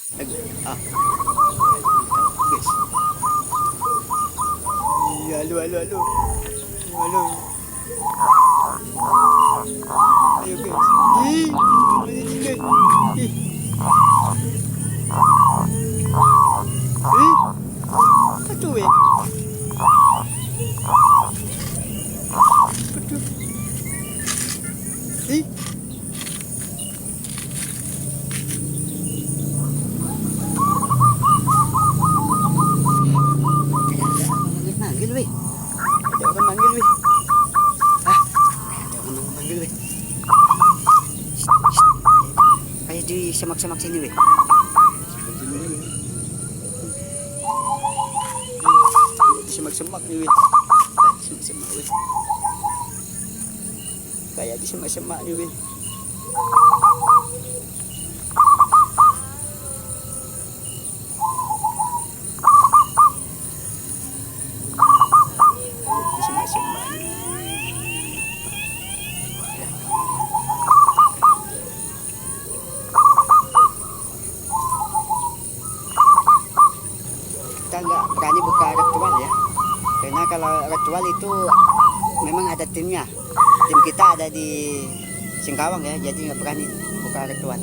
Ah, guys. Iya, halo, halo, halo. Halo. Ayo guys. Ih, mana ni guys? Ih. Ih. Apa tu weh? Apa tu? Ih. Manggil weh. Ada orang manggil weh. Ah, ada orang manggil weh. Kayak di semak-semak sini weh. Semak-semak ni weh. Semak-semak weh. Kayak di semak-semak ni weh. Di semak-semak ni. Kita nggak berani buka ritual ya, karena kalau ritual itu memang ada timnya. Tim kita ada di Singkawang ya, jadi nggak berani buka ritual.